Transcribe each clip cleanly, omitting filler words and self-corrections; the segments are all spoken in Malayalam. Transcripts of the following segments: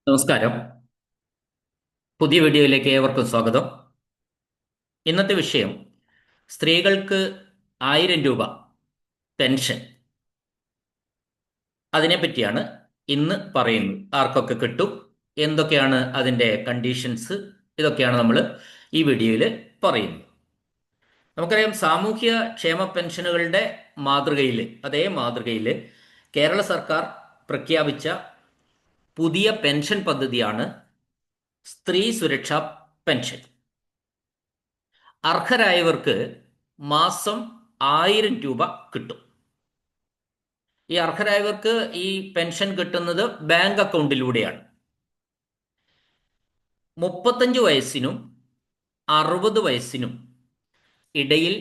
നമസ്കാരം. പുതിയ വീഡിയോയിലേക്ക് ഏവർക്കും സ്വാഗതം. ഇന്നത്തെ വിഷയം സ്ത്രീകൾക്ക് 1000 രൂപ പെൻഷൻ, അതിനെപ്പറ്റിയാണ് ഇന്ന് പറയുന്നത്. ആർക്കൊക്കെ കിട്ടും, എന്തൊക്കെയാണ് അതിൻ്റെ കണ്ടീഷൻസ്, ഇതൊക്കെയാണ് നമ്മൾ ഈ വീഡിയോയിൽ പറയുന്നത്. നമുക്കറിയാം, സാമൂഹ്യ ക്ഷേമ പെൻഷനുകളുടെ മാതൃകയിൽ, അതേ മാതൃകയിൽ കേരള സർക്കാർ പ്രഖ്യാപിച്ച പുതിയ പെൻഷൻ പദ്ധതിയാണ് സ്ത്രീ സുരക്ഷാ പെൻഷൻ. അർഹരായവർക്ക് മാസം 1000 രൂപ കിട്ടും. ഈ അർഹരായവർക്ക് ഈ പെൻഷൻ കിട്ടുന്നത് ബാങ്ക് അക്കൗണ്ടിലൂടെയാണ്. 35 വയസ്സിനും 60 വയസ്സിനും ഇടയിൽ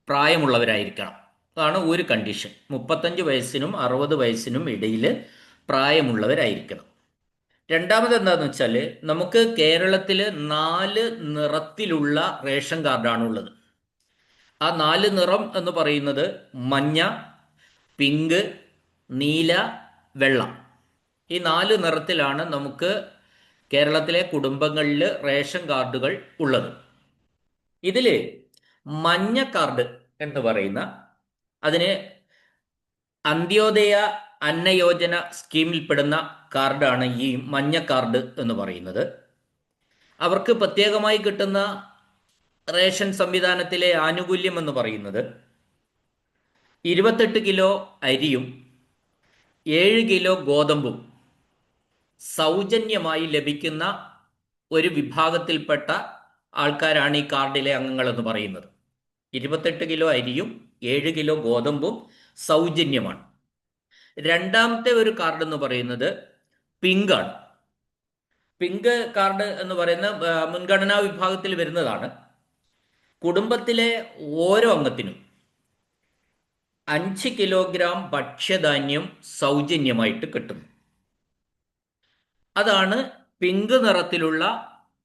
പ്രായമുള്ളവരായിരിക്കണം. അതാണ് ഒരു കണ്ടീഷൻ. 35 വയസ്സിനും 60 വയസ്സിനും ഇടയിൽ പ്രായമുള്ളവരായിരിക്കണം. രണ്ടാമത് എന്താണെന്ന് വെച്ചാൽ, നമുക്ക് കേരളത്തിൽ 4 നിറത്തിലുള്ള റേഷൻ കാർഡാണുള്ളത്. ആ 4 നിറം എന്ന് പറയുന്നത് മഞ്ഞ, പിങ്ക്, നീല, വെള്ള. ഈ 4 നിറത്തിലാണ് നമുക്ക് കേരളത്തിലെ കുടുംബങ്ങളിൽ റേഷൻ കാർഡുകൾ ഉള്ളത്. ഇതിൽ മഞ്ഞ കാർഡ് എന്ന് പറയുന്ന, അതിന് അന്ത്യോദയ അന്നയോജന സ്കീമിൽപ്പെടുന്ന കാർഡാണ് ഈ മഞ്ഞ കാർഡ് എന്ന് പറയുന്നത്. അവർക്ക് പ്രത്യേകമായി കിട്ടുന്ന റേഷൻ സംവിധാനത്തിലെ ആനുകൂല്യം എന്ന് പറയുന്നത് 28 കിലോ അരിയും 7 കിലോ ഗോതമ്പും സൗജന്യമായി ലഭിക്കുന്ന ഒരു വിഭാഗത്തിൽപ്പെട്ട ആൾക്കാരാണ് ഈ കാർഡിലെ അംഗങ്ങൾ എന്ന് പറയുന്നത്. 28 കിലോ അരിയും 7 കിലോ ഗോതമ്പും സൗജന്യമാണ്. രണ്ടാമത്തെ ഒരു കാർഡ് എന്ന് പറയുന്നത് പിങ്ക് ആണ്. പിങ്ക് കാർഡ് എന്ന് പറയുന്ന മുൻഗണനാ വിഭാഗത്തിൽ വരുന്നതാണ്. കുടുംബത്തിലെ ഓരോ അംഗത്തിനും 5 കിലോഗ്രാം ഭക്ഷ്യധാന്യം സൗജന്യമായിട്ട് കിട്ടുന്നു. അതാണ് പിങ്ക് നിറത്തിലുള്ള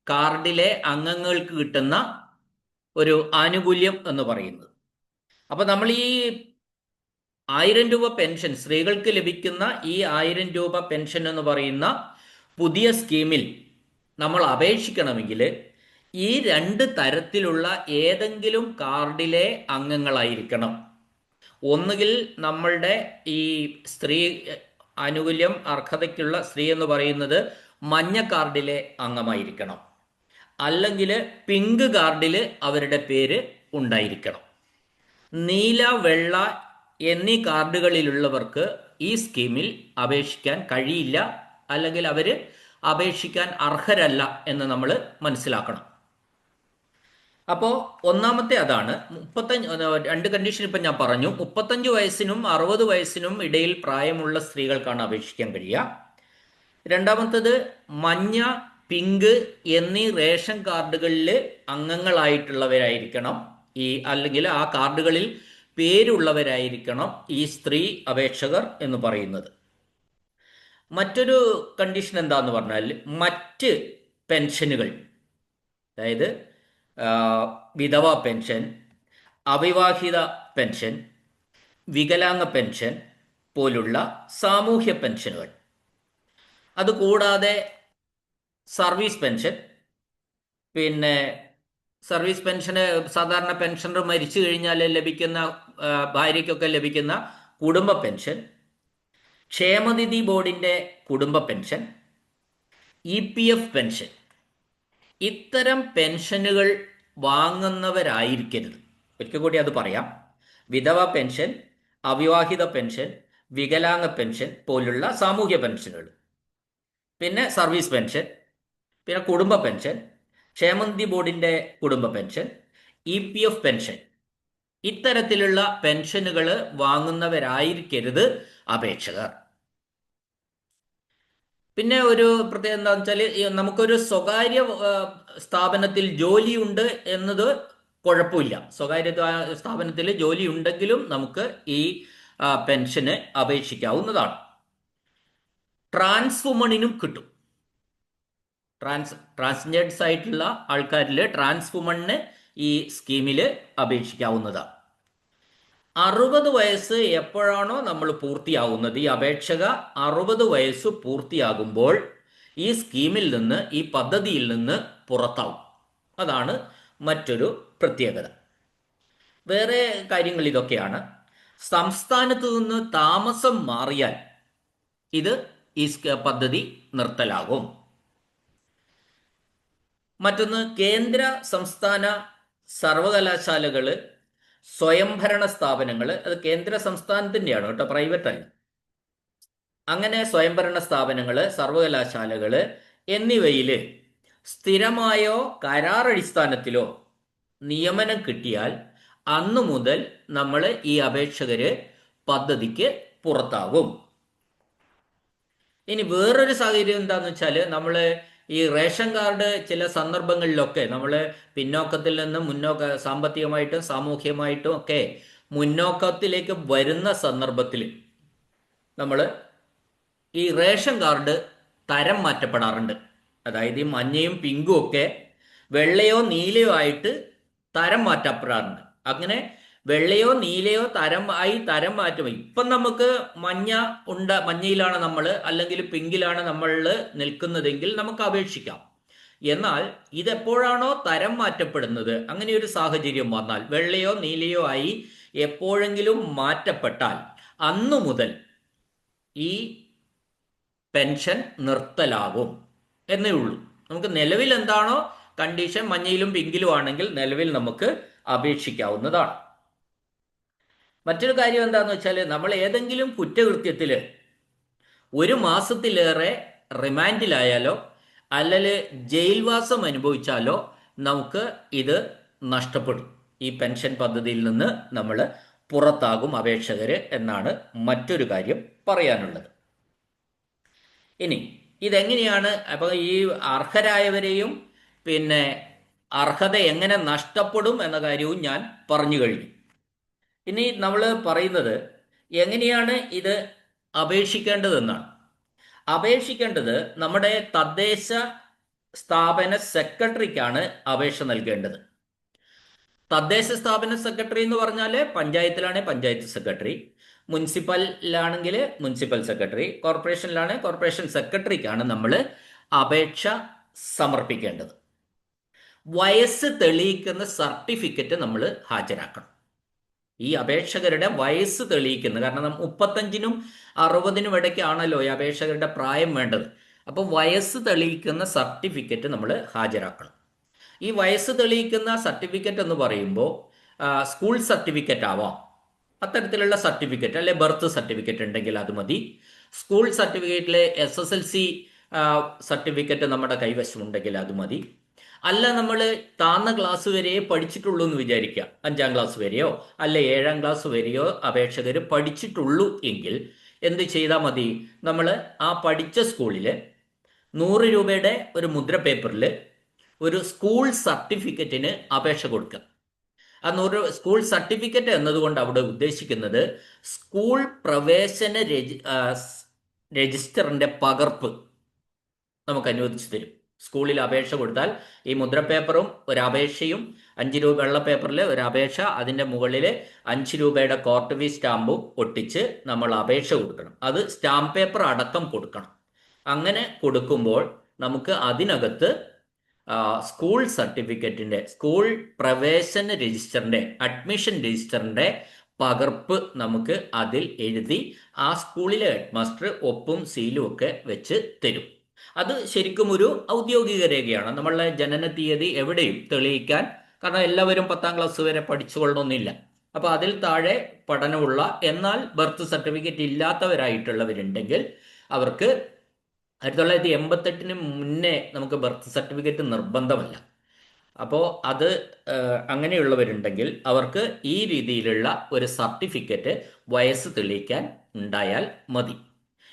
കാർഡിലെ അംഗങ്ങൾക്ക് കിട്ടുന്ന ഒരു ആനുകൂല്യം എന്ന് പറയുന്നത്. അപ്പൊ നമ്മൾ ഈ 1000 രൂപ പെൻഷൻ, സ്ത്രീകൾക്ക് ലഭിക്കുന്ന ഈ 1000 രൂപ പെൻഷൻ എന്ന് പറയുന്ന പുതിയ സ്കീമിൽ നമ്മൾ അപേക്ഷിക്കണമെങ്കിൽ ഈ 2 തരത്തിലുള്ള ഏതെങ്കിലും കാർഡിലെ അംഗങ്ങളായിരിക്കണം. ഒന്നുകിൽ നമ്മളുടെ ഈ സ്ത്രീ ആനുകൂല്യം അർഹതയ്ക്കുള്ള സ്ത്രീ എന്ന് പറയുന്നത് മഞ്ഞ കാർഡിലെ അംഗമായിരിക്കണം, അല്ലെങ്കിൽ പിങ്ക് കാർഡിൽ അവരുടെ പേര് ഉണ്ടായിരിക്കണം. നീല, വെള്ള എന്നീ കാർഡുകളിലുള്ളവർക്ക് ഈ സ്കീമിൽ അപേക്ഷിക്കാൻ കഴിയില്ല, അല്ലെങ്കിൽ അവർ അപേക്ഷിക്കാൻ അർഹരല്ല എന്ന് നമ്മൾ മനസ്സിലാക്കണം. അപ്പോൾ ഒന്നാമത്തെ അതാണ്. 2 കണ്ടീഷൻ ഇപ്പം ഞാൻ പറഞ്ഞു. 35 വയസ്സിനും 60 വയസ്സിനും ഇടയിൽ പ്രായമുള്ള സ്ത്രീകൾക്കാണ് അപേക്ഷിക്കാൻ കഴിയുക. രണ്ടാമത്തത് മഞ്ഞ, പിങ്ക് എന്നീ റേഷൻ കാർഡുകളിൽ അംഗങ്ങളായിട്ടുള്ളവരായിരിക്കണം അല്ലെങ്കിൽ ആ കാർഡുകളിൽ പേരുള്ളവരായിരിക്കണം ഈ സ്ത്രീ അപേക്ഷകർ എന്ന് പറയുന്നത്. മറ്റൊരു കണ്ടീഷൻ എന്താന്ന് പറഞ്ഞാൽ, മറ്റ് പെൻഷനുകൾ, അതായത് വിധവ പെൻഷൻ, അവിവാഹിത പെൻഷൻ, വികലാംഗ പെൻഷൻ പോലുള്ള സാമൂഹ്യ പെൻഷനുകൾ, അതുകൂടാതെ സർവീസ് പെൻഷൻ, പിന്നെ സർവീസ് പെൻഷന് സാധാരണ പെൻഷനർ മരിച്ചു കഴിഞ്ഞാൽ ലഭിക്കുന്ന, ഭാര്യയ്ക്കൊക്കെ ലഭിക്കുന്ന കുടുംബ പെൻഷൻ, ക്ഷേമനിധി ബോർഡിൻ്റെ കുടുംബ പെൻഷൻ, EPF പെൻഷൻ, ഇത്തരം പെൻഷനുകൾ വാങ്ങുന്നവരായിരിക്കരുത്. ഒരിക്കൽ കൂടി അത് പറയാം. വിധവ പെൻഷൻ, അവിവാഹിത പെൻഷൻ, വികലാംഗ പെൻഷൻ പോലുള്ള സാമൂഹ്യ പെൻഷനുകൾ, പിന്നെ സർവീസ് പെൻഷൻ, പിന്നെ കുടുംബ പെൻഷൻ, ക്ഷേമനിധി ബോർഡിൻ്റെ കുടുംബ പെൻഷൻ, EPF പെൻഷൻ, ഇത്തരത്തിലുള്ള പെൻഷനുകൾ വാങ്ങുന്നവരായിരിക്കരുത് അപേക്ഷകർ. പിന്നെ ഒരു പ്രത്യേകത എന്താണെന്ന് വെച്ചാൽ, നമുക്കൊരു സ്വകാര്യ സ്ഥാപനത്തിൽ ജോലിയുണ്ട് എന്നത് കുഴപ്പമില്ല. സ്വകാര്യ സ്ഥാപനത്തിൽ ജോലി ഉണ്ടെങ്കിലും നമുക്ക് ഈ പെൻഷന് അപേക്ഷിക്കാവുന്നതാണ്. ട്രാൻസ് വുമണിനും കിട്ടും. ട്രാൻസ്ജെൻഡേഴ്സ് ആയിട്ടുള്ള ആൾക്കാരിൽ ട്രാൻസ് വുമണിന് ഈ സ്കീമിൽ അപേക്ഷിക്കാവുന്നതാണ്. 60 വയസ്സ് എപ്പോഴാണോ നമ്മൾ പൂർത്തിയാകുന്നത്, ഈ അപേക്ഷക 60 വയസ്സ് പൂർത്തിയാകുമ്പോൾ ഈ സ്കീമിൽ നിന്ന്, ഈ പദ്ധതിയിൽ നിന്ന് പുറത്താവും. അതാണ് മറ്റൊരു പ്രത്യേകത. വേറെ കാര്യങ്ങൾ ഇതൊക്കെയാണ്. സംസ്ഥാനത്ത് നിന്ന് താമസം മാറിയാൽ ഇത് ഈ പദ്ധതി നിർത്തലാകും. മറ്റൊന്ന്, കേന്ദ്ര സംസ്ഥാന സർവകലാശാലകൾ, സ്വയംഭരണ സ്ഥാപനങ്ങൾ, അത് കേന്ദ്ര സംസ്ഥാനത്തിൻ്റെയാണ് കേട്ടോ, പ്രൈവറ്റ് അല്ല. അങ്ങനെ സ്വയംഭരണ സ്ഥാപനങ്ങൾ, സർവകലാശാലകൾ എന്നിവയിൽ സ്ഥിരമായോ കരാറടിസ്ഥാനത്തിലോ നിയമനം കിട്ടിയാൽ അന്നു മുതൽ നമ്മൾ ഈ അപേക്ഷകര് പദ്ധതിക്ക് പുറത്താകും. ഇനി വേറൊരു സാഹചര്യം എന്താന്ന് വെച്ചാൽ, നമ്മൾ ഈ റേഷൻ കാർഡ് ചില സന്ദർഭങ്ങളിലൊക്കെ നമ്മൾ പിന്നോക്കത്തിൽ നിന്ന് സാമ്പത്തികമായിട്ടും സാമൂഹ്യമായിട്ടും ഒക്കെ മുന്നോക്കത്തിലേക്ക് വരുന്ന സന്ദർഭത്തിൽ നമ്മൾ ഈ റേഷൻ കാർഡ് തരം മാറ്റപ്പെടാറുണ്ട്. അതായത് ഈ മഞ്ഞയും പിങ്കും ഒക്കെ വെള്ളയോ നീലയോ ആയിട്ട് തരം മാറ്റപ്പെടാറുണ്ട്. അങ്ങനെ വെള്ളയോ നീലയോ തരം മാറ്റും. ഇപ്പം നമുക്ക് മഞ്ഞയിലാണ് നമ്മൾ, അല്ലെങ്കിൽ പിങ്കിലാണ് നമ്മൾ നിൽക്കുന്നതെങ്കിൽ നമുക്ക് അപേക്ഷിക്കാം. എന്നാൽ ഇതെപ്പോഴാണോ തരം മാറ്റപ്പെടുന്നത്, അങ്ങനെ ഒരു സാഹചര്യം വന്നാൽ, വെള്ളയോ നീലയോ ആയി എപ്പോഴെങ്കിലും മാറ്റപ്പെട്ടാൽ അന്നു മുതൽ ഈ പെൻഷൻ നിർത്തലാകും എന്നേ ഉള്ളൂ. നമുക്ക് നിലവിൽ എന്താണോ കണ്ടീഷൻ, മഞ്ഞയിലും പിങ്കിലും ആണെങ്കിൽ നിലവിൽ നമുക്ക് അപേക്ഷിക്കാവുന്നതാണ്. മറ്റൊരു കാര്യം എന്താണെന്ന് വെച്ചാൽ, നമ്മൾ ഏതെങ്കിലും കുറ്റകൃത്യത്തിൽ 1 മാസത്തിലേറെ റിമാൻഡിലായാലോ അല്ലെങ്കിൽ ജയിൽവാസം അനുഭവിച്ചാലോ നമുക്ക് ഇത് നഷ്ടപ്പെടും. ഈ പെൻഷൻ പദ്ധതിയിൽ നിന്ന് നമ്മൾ പുറത്താകും അപേക്ഷകർ എന്നാണ് മറ്റൊരു കാര്യം പറയാനുള്ളത്. ഇനി ഇതെങ്ങനെയാണ്, അപ്പോൾ ഈ അർഹരായവരെയും പിന്നെ അർഹത എങ്ങനെ നഷ്ടപ്പെടും എന്ന കാര്യവും ഞാൻ പറഞ്ഞു കഴിഞ്ഞു. ഇനി നമ്മൾ പറയുന്നത് എങ്ങനെയാണ് ഇത് അപേക്ഷിക്കേണ്ടതെന്നാണ്. അപേക്ഷിക്കേണ്ടത് നമ്മുടെ തദ്ദേശ സ്ഥാപന സെക്രട്ടറിക്കാണ് അപേക്ഷ നൽകേണ്ടത്. തദ്ദേശ സ്ഥാപന സെക്രട്ടറി എന്ന് പറഞ്ഞാൽ പഞ്ചായത്തിലാണെങ്കിൽ പഞ്ചായത്ത് സെക്രട്ടറി, മുനിസിപ്പലിലാണെങ്കിൽ മുനിസിപ്പൽ സെക്രട്ടറി, കോർപ്പറേഷനിലാണെങ്കിൽ കോർപ്പറേഷൻ സെക്രട്ടറിക്കാണ് നമ്മൾ അപേക്ഷ സമർപ്പിക്കേണ്ടത്. വയസ്സ് തെളിയിക്കുന്ന സർട്ടിഫിക്കറ്റ് നമ്മൾ ഹാജരാക്കണം. ഈ അപേക്ഷകരുടെ വയസ്സ് തെളിയിക്കുന്നത്, കാരണം 35-നും 60-നും ഇടയ്ക്കാണല്ലോ ഈ അപേക്ഷകരുടെ പ്രായം വേണ്ടത്. അപ്പോൾ വയസ്സ് തെളിയിക്കുന്ന സർട്ടിഫിക്കറ്റ് നമ്മൾ ഹാജരാക്കണം. ഈ വയസ്സ് തെളിയിക്കുന്ന സർട്ടിഫിക്കറ്റ് എന്ന് പറയുമ്പോൾ സ്കൂൾ സർട്ടിഫിക്കറ്റ് ആവാം, അത്തരത്തിലുള്ള സർട്ടിഫിക്കറ്റ്, അല്ലെ ബർത്ത് സർട്ടിഫിക്കറ്റ് ഉണ്ടെങ്കിൽ അത് മതി. സ്കൂൾ സർട്ടിഫിക്കറ്റിലെ SSLC സർട്ടിഫിക്കറ്റ് നമ്മുടെ കൈവശമുണ്ടെങ്കിൽ അത് മതി. അല്ല, നമ്മൾ താന്ന ക്ലാസ് വരെ പഠിച്ചിട്ടുള്ളൂ എന്ന് വിചാരിക്കുക, 5-ാം ക്ലാസ് വരെയോ അല്ലെ 7-ാം ക്ലാസ് വരെയോ അപേക്ഷകർ പഠിച്ചിട്ടുള്ളൂ എങ്കിൽ എന്ത് ചെയ്താൽ മതി, നമ്മൾ ആ പഠിച്ച സ്കൂളിൽ 100 രൂപയുടെ ഒരു മുദ്ര പേപ്പറിൽ ഒരു സ്കൂൾ സർട്ടിഫിക്കറ്റിന് അപേക്ഷ കൊടുക്കുക. ആ സ്കൂൾ സർട്ടിഫിക്കറ്റ് എന്നതുകൊണ്ട് അവിടെ ഉദ്ദേശിക്കുന്നത് സ്കൂൾ പ്രവേശന രജിസ്റ്ററിന്റെ പകർപ്പ് നമുക്ക് അനുവദിച്ചു തരും. സ്കൂളിൽ അപേക്ഷ കൊടുത്താൽ ഈ മുദ്രപേപ്പറും ഒരു അപേക്ഷയും, 5 രൂപ വെള്ള പേപ്പറിൽ ഒരു അപേക്ഷ, അതിൻ്റെ മുകളിൽ 5 രൂപയുടെ കോർട്ട് ഫീസ് സ്റ്റാമ്പും ഒട്ടിച്ച് നമ്മൾ അപേക്ഷ കൊടുക്കണം. അത് സ്റ്റാമ്പ് പേപ്പർ അടക്കം കൊടുക്കണം. അങ്ങനെ കൊടുക്കുമ്പോൾ നമുക്ക് അതിനകത്ത് സ്കൂൾ സർട്ടിഫിക്കറ്റിൻ്റെ, സ്കൂൾ പ്രവേശന രജിസ്റ്ററിൻ്റെ, അഡ്മിഷൻ രജിസ്റ്ററിൻ്റെ പകർപ്പ് നമുക്ക് അതിൽ എഴുതി ആ സ്കൂളിലെ ഹെഡ് മാസ്റ്റർ ഒപ്പും സീലും ഒക്കെ വെച്ച് തരും. അത് ശരിക്കും ഒരു ഔദ്യോഗിക രേഖയാണ്. നമ്മളുടെ ജനന തീയതി എവിടെയും തെളിയിക്കാൻ, കാരണം എല്ലാവരും 10-ാം ക്ലാസ് വരെ പഠിച്ചുകൊള്ളണമെന്നില്ല. അപ്പോൾ അതിൽ താഴെ പഠനമുള്ള എന്നാൽ ബർത്ത് സർട്ടിഫിക്കറ്റ് ഇല്ലാത്തവരായിട്ടുള്ളവരുണ്ടെങ്കിൽ അവർക്ക് 1988-ന് മുന്നേ നമുക്ക് ബർത്ത് സർട്ടിഫിക്കറ്റ് നിർബന്ധമല്ല. അപ്പോൾ അത് അങ്ങനെയുള്ളവരുണ്ടെങ്കിൽ അവർക്ക് ഈ രീതിയിലുള്ള ഒരു സർട്ടിഫിക്കറ്റ് വയസ്സ് തെളിയിക്കാൻ ഉണ്ടായാൽ മതി.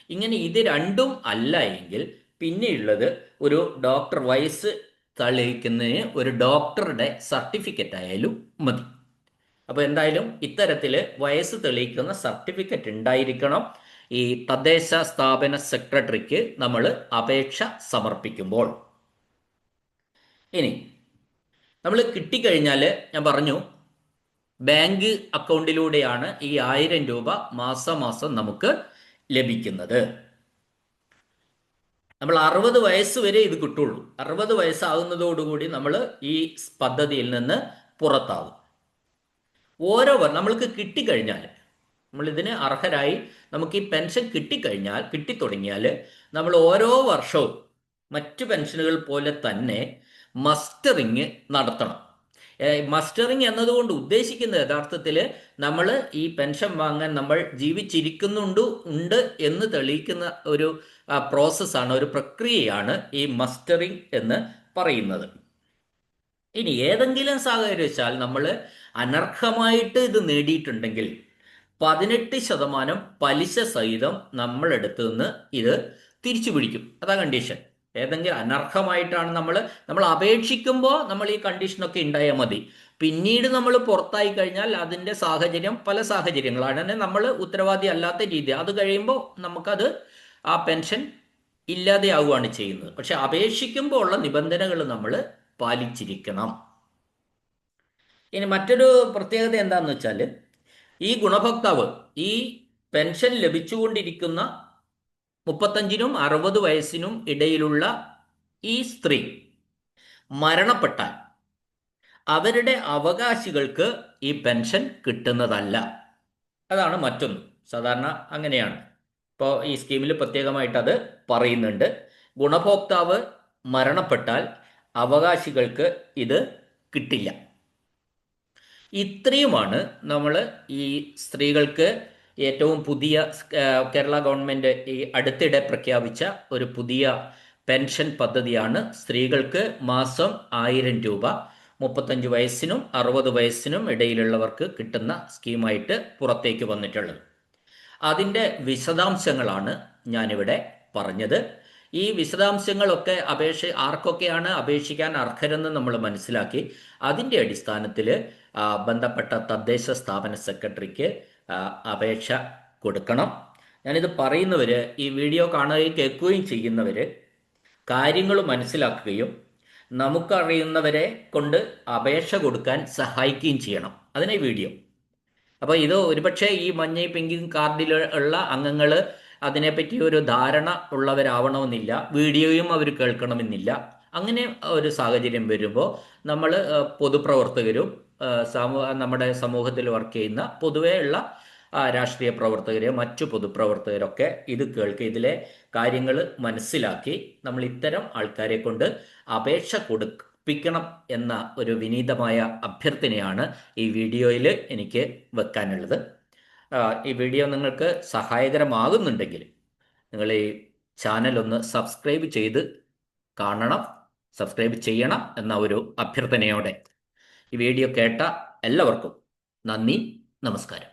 ഇങ്ങനെ ഇത് രണ്ടും അല്ല എങ്കിൽ പിന്നെയുള്ളത് ഒരു ഡോക്ടർ, വയസ്സ് തെളിയിക്കുന്നതിന് ഒരു ഡോക്ടറുടെ സർട്ടിഫിക്കറ്റ് ആയാലും മതി. അപ്പോൾ എന്തായാലും ഇത്തരത്തിൽ വയസ്സ് തെളിയിക്കുന്ന സർട്ടിഫിക്കറ്റ് ഉണ്ടായിരിക്കണം ഈ തദ്ദേശ സ്ഥാപന സെക്രട്ടറിക്ക് നമ്മൾ അപേക്ഷ സമർപ്പിക്കുമ്പോൾ. ഇനി നമ്മൾ കിട്ടിക്കഴിഞ്ഞാൽ ഞാൻ പറഞ്ഞു, ബാങ്ക് അക്കൗണ്ടിലൂടെയാണ് ഈ 1000 രൂപ മാസം നമുക്ക് ലഭിക്കുന്നത്. നമ്മൾ 60 വയസ്സ് വരെ ഇത് കിട്ടുള്ളൂ. 60 വയസ്സാകുന്നതോടുകൂടി നമ്മൾ ഈ പദ്ധതിയിൽ നിന്ന് പുറത്താകും. നമ്മൾക്ക് കിട്ടിക്കഴിഞ്ഞാൽ, നമ്മളിതിന് അർഹരായി നമുക്ക് ഈ പെൻഷൻ കിട്ടിത്തുടങ്ങിയാൽ നമ്മൾ ഓരോ വർഷവും മറ്റു പെൻഷനുകൾ പോലെ തന്നെ മസ്റ്ററിങ് നടത്തണം. മസ്റ്ററിങ് എന്നതുകൊണ്ട് ഉദ്ദേശിക്കുന്നത് യഥാർത്ഥത്തിൽ നമ്മൾ ഈ പെൻഷൻ വാങ്ങാൻ നമ്മൾ ഉണ്ട് എന്ന് തെളിയിക്കുന്ന ഒരു പ്രോസസ്സാണ്, ഒരു പ്രക്രിയയാണ് ഈ മസ്റ്ററിങ് എന്ന് പറയുന്നത്. ഇനി ഏതെങ്കിലും സാഹചര്യവശാൽ നമ്മൾ അനർഹമായിട്ട് ഇത് നേടിയിട്ടുണ്ടെങ്കിൽ 18% പലിശ സഹിതം നമ്മളെടുത്ത് നിന്ന് ഇത് തിരിച്ചു പിടിക്കും. അതാ കണ്ടീഷൻ. ഏതെങ്കിലും അനർഹമായിട്ടാണ് നമ്മൾ അപേക്ഷിക്കുമ്പോൾ നമ്മൾ ഈ കണ്ടീഷനൊക്കെ ഉണ്ടായാൽ മതി. പിന്നീട് നമ്മൾ പുറത്തായി കഴിഞ്ഞാൽ അതിൻ്റെ പല സാഹചര്യങ്ങളാണ്. തന്നെ നമ്മൾ ഉത്തരവാദി അല്ലാത്ത രീതി, അത് കഴിയുമ്പോൾ നമുക്കത് ആ പെൻഷൻ ഇല്ലാതെയാവുകയാണ് ചെയ്യുന്നത്. പക്ഷെ അപേക്ഷിക്കുമ്പോൾ ഉള്ള നിബന്ധനകൾ നമ്മൾ പാലിച്ചിരിക്കണം. ഇനി മറ്റൊരു പ്രത്യേകത എന്താണെന്ന് വെച്ചാൽ, ഈ ഗുണഭോക്താവ് ഈ പെൻഷൻ ലഭിച്ചുകൊണ്ടിരിക്കുന്ന 35-നും 60 വയസ്സിനും ഇടയിലുള്ള ഈ സ്ത്രീ മരണപ്പെട്ടാൽ അവരുടെ അവകാശികൾക്ക് ഈ പെൻഷൻ കിട്ടുന്നതല്ല. അതാണ് മറ്റൊന്ന്. സാധാരണ അങ്ങനെയാണ്. ഇപ്പോൾ ഈ സ്കീമിൽ പ്രത്യേകമായിട്ട് അത് പറയുന്നുണ്ട്. ഗുണഭോക്താവ് മരണപ്പെട്ടാൽ അവകാശികൾക്ക് ഇത് കിട്ടില്ല. ഇത്രയുമാണ് നമ്മൾ ഈ സ്ത്രീകൾക്ക് ഏറ്റവും പുതിയ കേരള ഗവൺമെൻറ് ഈ അടുത്തിടെ പ്രഖ്യാപിച്ച ഒരു പുതിയ പെൻഷൻ പദ്ധതിയാണ്. സ്ത്രീകൾക്ക് മാസം 1000 രൂപ 35 വയസ്സിനും 60 വയസ്സിനും ഇടയിലുള്ളവർക്ക് കിട്ടുന്ന സ്കീമായിട്ട് പുറത്തേക്ക് വന്നിട്ടുള്ളത്. അതിൻ്റെ വിശദാംശങ്ങളാണ് ഞാനിവിടെ പറഞ്ഞത്. ഈ വിശദാംശങ്ങളൊക്കെ ആർക്കൊക്കെയാണ് അപേക്ഷിക്കാൻ അർഹരെന്ന് നമ്മൾ മനസ്സിലാക്കി അതിൻ്റെ അടിസ്ഥാനത്തിൽ ബന്ധപ്പെട്ട തദ്ദേശ സ്ഥാപന സെക്രട്ടറിക്ക് അപേക്ഷ കൊടുക്കണം. ഞാനിത് പറയുന്നവർ, ഈ വീഡിയോ കാണുകയും കേൾക്കുകയും ചെയ്യുന്നവർ കാര്യങ്ങൾ മനസ്സിലാക്കുകയും നമുക്കറിയുന്നവരെ കൊണ്ട് അപേക്ഷ കൊടുക്കാൻ സഹായിക്കുകയും ചെയ്യണം. അതിനെ വീഡിയോ. അപ്പോൾ ഇത് ഒരുപക്ഷെ ഈ മഞ്ഞ പിങ്ക് കാർഡിൽ ഉള്ള അംഗങ്ങൾ അതിനെപ്പറ്റി ഒരു ധാരണ ഉള്ളവരാവണമെന്നില്ല, വീഡിയോയും അവർ കേൾക്കണമെന്നില്ല. അങ്ങനെ ഒരു സാഹചര്യം വരുമ്പോൾ നമ്മൾ പൊതുപ്രവർത്തകരും നമ്മുടെ സമൂഹത്തിൽ വർക്ക് ചെയ്യുന്ന പൊതുവേ ഉള്ള രാഷ്ട്രീയ പ്രവർത്തകരെ, മറ്റു പൊതുപ്രവർത്തകരൊക്കെ ഇത് കേൾക്കുക, ഇതിലെ കാര്യങ്ങൾ മനസ്സിലാക്കി നമ്മൾ ഇത്തരം ആൾക്കാരെ കൊണ്ട് അപേക്ഷ കൊടുപ്പിക്കണം എന്ന ഒരു വിനീതമായ അഭ്യർത്ഥനയാണ് ഈ വീഡിയോയിൽ എനിക്ക് വെക്കാനുള്ളത്. ഈ വീഡിയോ നിങ്ങൾക്ക് സഹായകരമാകുന്നുണ്ടെങ്കിൽ നിങ്ങൾ ഈ ചാനൽ ഒന്ന് സബ്സ്ക്രൈബ് ചെയ്യണം എന്ന ഒരു അഭ്യർത്ഥനയോടെ ഈ വീഡിയോ കേട്ട എല്ലാവർക്കും നന്ദി, നമസ്കാരം.